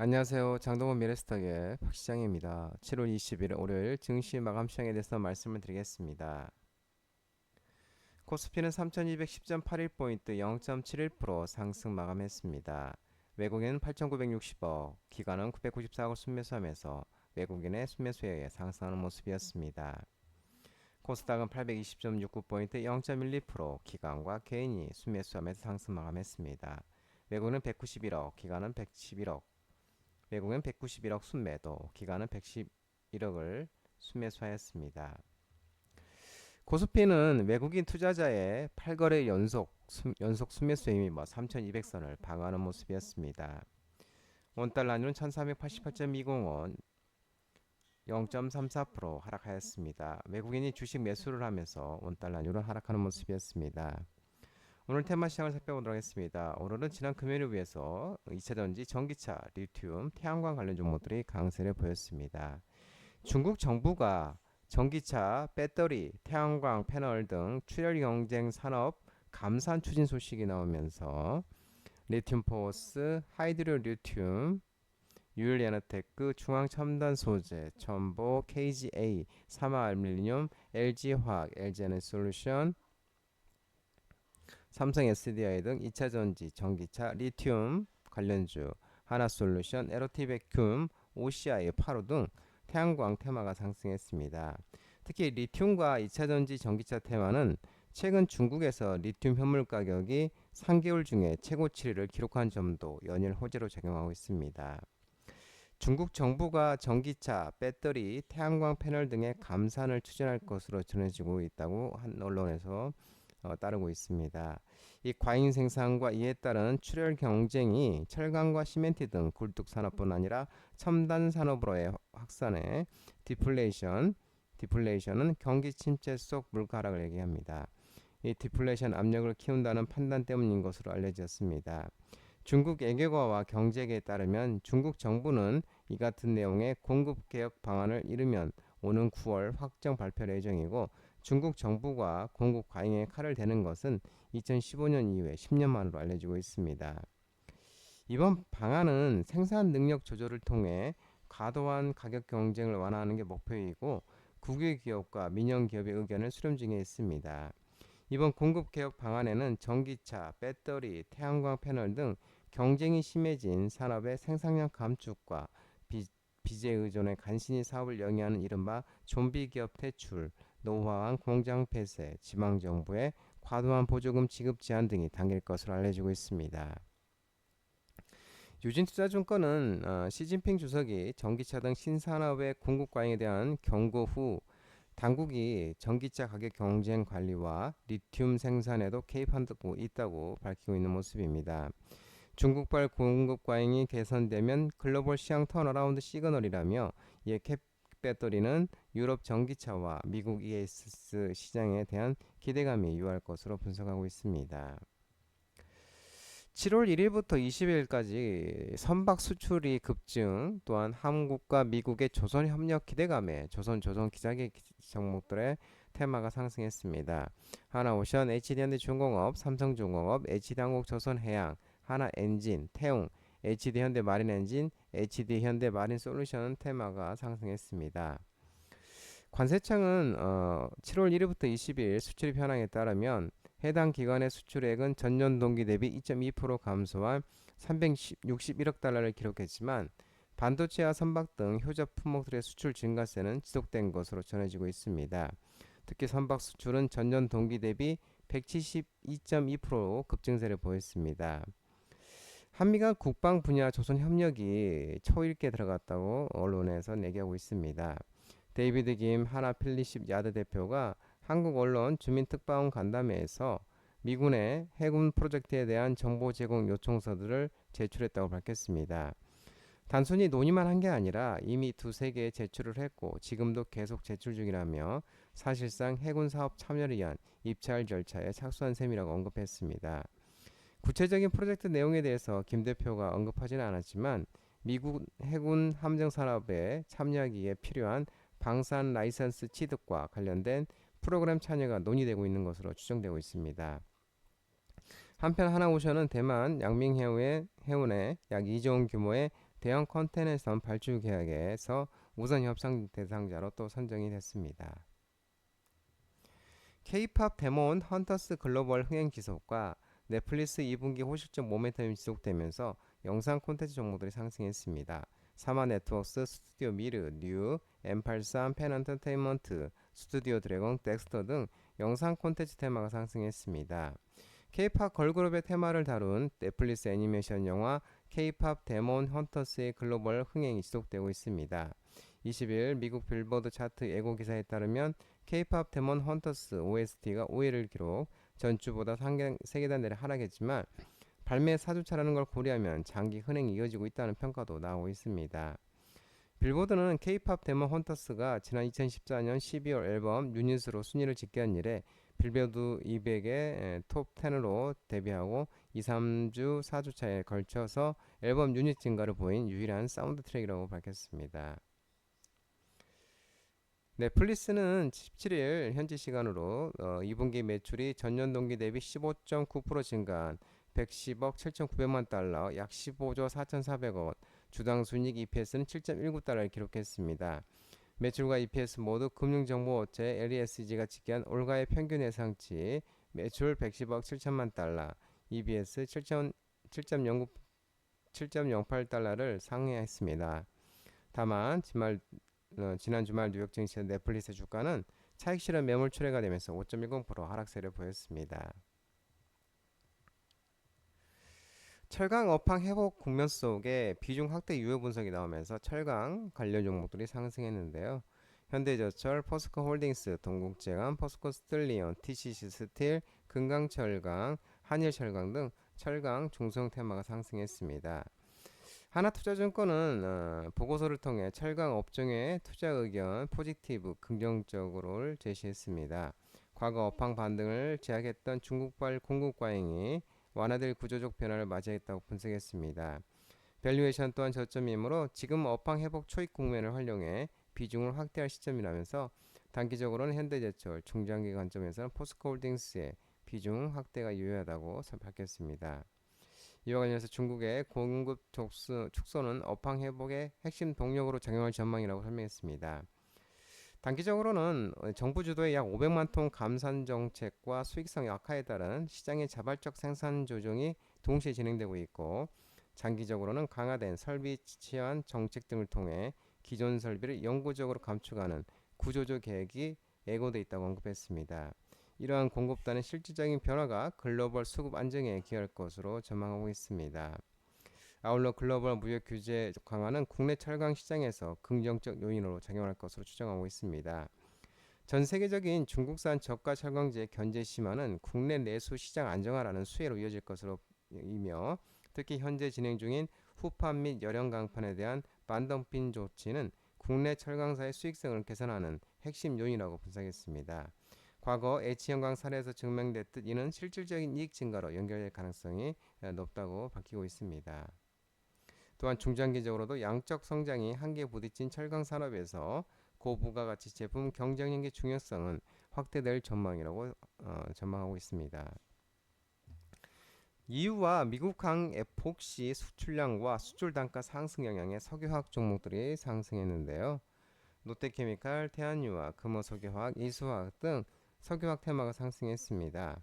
안녕하세요. 장동건 미래스탁의 박시장입니다. 7월 20일 월요일 증시 마감 시장에 대해서 말씀을 드리겠습니다. 코스피는 3210.81포인트 0.71% 상승 마감했습니다. 외국인은 8960억, 기관은 994억 순매수하면서 외국인의 순매수에 의해 상승하는 모습이었습니다. 코스닥은 820.69포인트 0.12% 기관과 개인이 순매수하면서 상승 마감했습니다. 외국인은 191억, 기관은 111억, 외국은 191억 순매도, 기관은 111억을 순매수하였습니다. 코스피는 외국인 투자자의 8거래 연속 순매수 힘입어 3,200선을 방어하는 모습이었습니다. 원달러는 1,388.20원 0.34% 하락하였습니다. 외국인이 주식 매수를 하면서 원달러는 하락하는 모습이었습니다. 오늘 테마 시장을 살펴보도록 하겠습니다. 오늘은 지난 금요일에 비해서 2차전지, 전기차, 리튬, 태양광 관련 종목들이 강세를 보였습니다. 중국 정부가 전기차, 배터리, 태양광 패널 등 출혈 경쟁 산업 감산 추진 소식이 나오면서 리튬 포스, 하이드로 리튬, 유일에너테크, 중앙첨단소재, 첨보, KGA, 사마알루미늄, LG화학, LG에너솔루션, 삼성 SDI 등 2차전지, 전기차, 리튬 관련주, 하나솔루션, LOT베큐um, OCI, 파로 등 태양광 테마가 상승했습니다. 특히 리튬과 2차전지, 전기차 테마는 최근 중국에서 리튬 현물 가격이 3개월 중에 최고치를 기록한 점도 연일 호재로 작용하고 있습니다. 중국 정부가 전기차, 배터리, 태양광 패널 등의 감산을 추진할 것으로 전해지고 있다고 한 언론에서 따르고 있습니다. 이 과잉 생산과 이에 따른 출혈 경쟁이 철강과 시멘트 등 굴뚝 산업뿐 아니라 첨단 산업으로의 확산에 디플레이션은 경기 침체 속 물가 하락을 얘기합니다. 이 디플레이션 압력을 키운다는 판단 때문인 것으로 알려졌습니다. 중국 외교가와 경제계에 따르면 중국 정부는 이 같은 내용의 공급 개혁 방안을 이르면 오는 9월 확정 발표할 예정이고, 중국 정부가 공급 과잉에 칼을 대는 것은 2015년 이후에 10년 만으로 알려지고 있습니다. 이번 방안은 생산 능력 조절을 통해 과도한 가격 경쟁을 완화하는 게 목표이고, 국유 기업과 민영 기업의 의견을 수렴 중에 있습니다. 이번 공급 개혁 방안에는 전기차, 배터리, 태양광 패널 등 경쟁이 심해진 산업의 생산량 감축과 비재 의존에 간신히 사업을 영위하는 이른바 좀비 기업 퇴출, 노후화한 공장 폐쇄, 지방정부의 과도한 보조금 지급 제한 등이 담길 것으로 알려지고 있습니다. 유진투자증권은 시진핑 주석이 전기차 등 신산업의 공급 과잉에 대한 경고 후 당국이 전기차 가격 경쟁 관리와 리튬 생산에도 개입하고 있다고 밝히고 있는 모습입니다. 중국발 공급 과잉이 개선되면 글로벌 시장 턴어라운드 시그널이라며, 이에 캡 배터리는 유럽 전기차와 미국 ES 시장에 대한 기대감이 유효할 것으로 분석하고 있습니다. 7월 1일부터 20일까지 선박 수출이 급증, 또한 한국과 미국의 조선 협력 기대감에 조선 기자재 종목들의 테마가 상승했습니다. 하나오션, HD현대중공업, 삼성중공업, HD한국, 조선해양, 하나엔진, 태웅, HD현대마린엔진, HD현대마린솔루션 테마가 상승했습니다. 관세청은 7월 1일부터 20일 수출 현황에 따르면 해당 기관의 수출액은 전년 동기 대비 2.2% 감소한 361억 달러를 기록했지만, 반도체와 선박 등 효자 품목들의 수출 증가세는 지속된 것으로 전해지고 있습니다. 특히 선박 수출은 전년 동기 대비 172.2% 급증세를 보였습니다. 한미간 국방 분야 조선 협력이 초읽게 들어갔다고 언론에서 얘기하고 있습니다. 데이비드 김 하나 필리십 야드 대표가 한국 언론 주민특파원 간담회에서 미군의 해군 프로젝트에 대한 정보 제공 요청서들을 제출했다고 밝혔습니다. 단순히 논의만 한 게 아니라 이미 두세 개 제출을 했고 지금도 계속 제출 중이라며, 사실상 해군 사업 참여를 위한 입찰 절차에 착수한 셈이라고 언급했습니다. 구체적인 프로젝트 내용에 대해서 김 대표가 언급하지는 않았지만, 미국 해군 함정 산업에 참여하기에 필요한 방산 라이선스 취득과 관련된 프로그램 참여가 논의되고 있는 것으로 추정되고 있습니다. 한편 하나오션은 대만 양밍해운의 약 2조 원 규모의 대형 컨테이너선 발주 계약에서 우선 협상 대상자로 또 선정이 됐습니다. K-팝 데몬 헌터스 글로벌 흥행 지속과 넷플릭스 2분기 호실적 모멘텀이 지속되면서 영상 콘텐츠 종목들이 상승했습니다. 사마 네트워크스, 스튜디오 미르, 뉴, M83, 펜 엔터테인먼트, 스튜디오 드래곤, 덱스터 등 영상 콘텐츠 테마가 상승했습니다. K-팝 걸그룹의 테마를 다룬 넷플릭스 애니메이션 영화 K-팝 데몬 헌터스의 글로벌 흥행이 지속되고 있습니다. 20일 미국 빌보드 차트 예고 기사에 따르면 K-팝 데몬 헌터스 OST가 5위를 기록, 전주보다 3계단 내려 하락했지만 발매 4주차라는 걸 고려하면 장기 흥행이 이어지고 있다는 평가도 나오고 있습니다. 빌보드는 K-팝 데몬 헌터스가 지난 2014년 12월 앨범 유닛으로 순위를 집계한 이래 빌보드 200의 톱 10으로 데뷔하고 2, 3주, 4주차에 걸쳐서 앨범 유닛 증가를 보인 유일한 사운드 트랙이라고 밝혔습니다. 넷플릭스는 17일 현지 시간으로 2분기 매출이 전년 동기 대비 15.9% 증가한 110억 7,900만 달러, 약 15조 4,400억, 주당 순이익 EPS는 7.19달러를 기록했습니다. 매출과 EPS 모두 금융정보업체 LESG가 집계한 올가의 평균 예상치 매출 110억 7천만 달러, EPS 7.08달러를 상회했습니다. 다만 지난 주말 뉴욕 증시 넷플릭스 주가는 차익 실현 매물 출회가 되면서 5.10% 하락세를 보였습니다. 철강 업황 회복 국면 속에 비중 확대 유효 분석이 나오면서 철강 관련 종목들이 상승했는데요. 현대제철, 포스코홀딩스, 동국제강, 포스코스틸리온, TCC 스틸, 금강철강, 한일철강 등 철강 중소형 테마가 상승했습니다. 하나투자증권은 보고서를 통해 철강 업종의 투자 의견 포지티브 긍정적으로를 제시했습니다. 과거 업황 반등을 제약했던 중국발 공급 과잉이 완화될 구조적 변화를 맞이했다고 분석했습니다. 밸류에이션 또한 저점이므로 지금 업황 회복 초입 국면을 활용해 비중을 확대할 시점이라면서 단기적으로는 현대제철, 중장기 관점에서는 포스코홀딩스의 비중 확대가 유효하다고 밝혔습니다. 이와 관련해서 중국의 공급 축소는 업황 회복의 핵심 동력으로 작용할 전망이라고 설명했습니다. 단기적으로는 정부 주도의 약 500만 톤 감산 정책과 수익성 약화에 따른 시장의 자발적 생산 조정이 동시에 진행되고 있고, 장기적으로는 강화된 설비 치안 정책 등을 통해 기존 설비를 영구적으로 감축하는 구조조 계획이 예고돼 있다고 언급했습니다. 이러한 공급단의 실질적인 변화가 글로벌 수급 안정에 기여할 것으로 전망하고 있습니다. 아울러 글로벌 무역 규제 강화는 국내 철강 시장에서 긍정적 요인으로 작용할 것으로 추정하고 있습니다. 전 세계적인 중국산 저가 철강지의 견제 심화는 국내 내수 시장 안정화라는 수혜로 이어질 것으로 이며, 특히 현재 진행 중인 후판 및 열형 강판에 대한 반덤핑 조치는 국내 철강사의 수익성을 개선하는 핵심 요인이라고 분석했습니다. 과거 H형광 사례에서 증명됐듯 이는 실질적인 이익 증가로 연결될 가능성이 높다고 밝히고 있습니다. 또한 중장기적으로도 양적 성장이 한계에 부딪힌 철강 산업에서 고부가가치 제품 경쟁력의 중요성은 확대될 전망이라고 전망하고 있습니다. EU와 미국항 에폭시 수출량과 수출 단가 상승 영향의 석유화학 종목들이 상승했는데요. 롯데케미칼, 태안유화, 금호석유화학, 이수화학 등 석유화학 테마가 상승했습니다.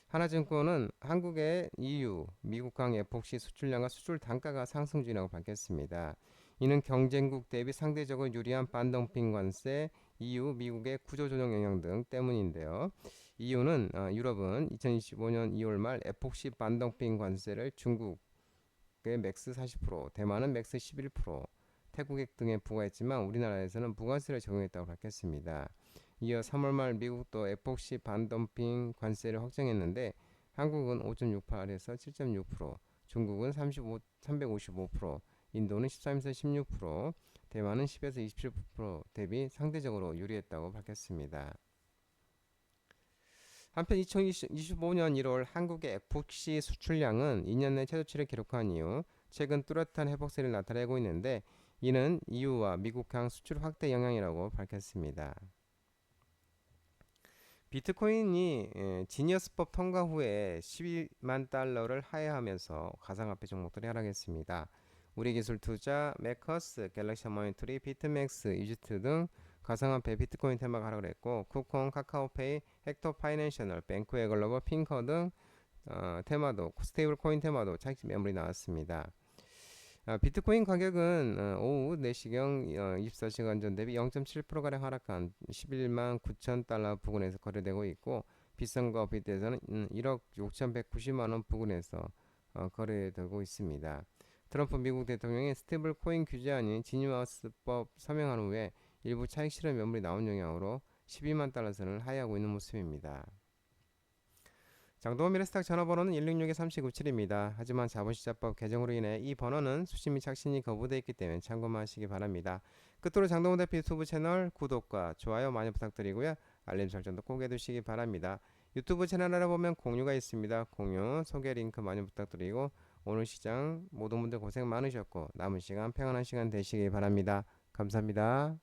하나증권은 한국의 EU, 미국항 에폭시 수출량과 수출 단가가 상승 중이라고 밝혔습니다. 이는 경쟁국 대비 상대적으로 유리한 반덤핑 관세, EU, 미국의 구조조정 영향 등 때문인데요. EU는 유럽은 2025년 2월 말 에폭시 반덤핑 관세를 중국의 맥스 40%, 대만은 맥스 11%, 태국 등에 부과했지만 우리나라에서는 무관세를 적용했다고 밝혔습니다. 이어 3월 말 미국도 에폭시 반덤핑 관세를 확정했는데 한국은 5.68에서 7.6%, 중국은 355%, 인도는 13에서 16%, 대만은 10에서 27% 대비 상대적으로 유리했다고 밝혔습니다. 한편 2025년 1월 한국의 에폭시 수출량은 2년 내 최저치를 기록한 이후 최근 뚜렷한 회복세를 나타내고 있는데, 이는 EU와 미국항 수출 확대 영향이라고 밝혔습니다. 비트코인이 지니어스법 통과 후에 12만 달러를 하회하면서 가상화폐 종목들이 하락했습니다. 우리기술투자, 메커스, 갤럭시 모니터리, 비트맥스, 이지트 등 가상화폐 비트코인 테마가 하락을 했고, 쿠콘, 카카오페이, 헥터 파이낸셔널, 뱅크웨 글로벌, 핑커 등 테마도 스테이블 코인 테마도 차익 매물이 나왔습니다. 비트코인 가격은 오후 4시경 24시간 전 대비 0.7%가량 하락한 11만 9천 달러 부근에서 거래되고 있고, 비싼 거 비트에서는 1억 6,190만 원 부근에서 거래되고 있습니다. 트럼프 미국 대통령이 스테이블 코인 규제안인 지니와스법 서명한 후에 일부 차익 실현 매물이 나온 영향으로 12만 달러 선을 하회하고 있는 모습입니다. 장도원 미래스탁 전화번호는 166-3997입니다. 하지만 자본시장법 개정으로 인해 이 번호는 수신 및 착신이 거부되어 있기 때문에 참고만 하시기 바랍니다. 끝으로 장도원 대표 유튜브 채널 구독과 좋아요 많이 부탁드리고요. 알림 설정도 꼭 해두시기 바랍니다. 유튜브 채널 알아보면 공유가 있습니다. 공유, 소개 링크 많이 부탁드리고, 오늘 시장 모든 분들 고생 많으셨고 남은 시간 평안한 시간 되시기 바랍니다. 감사합니다.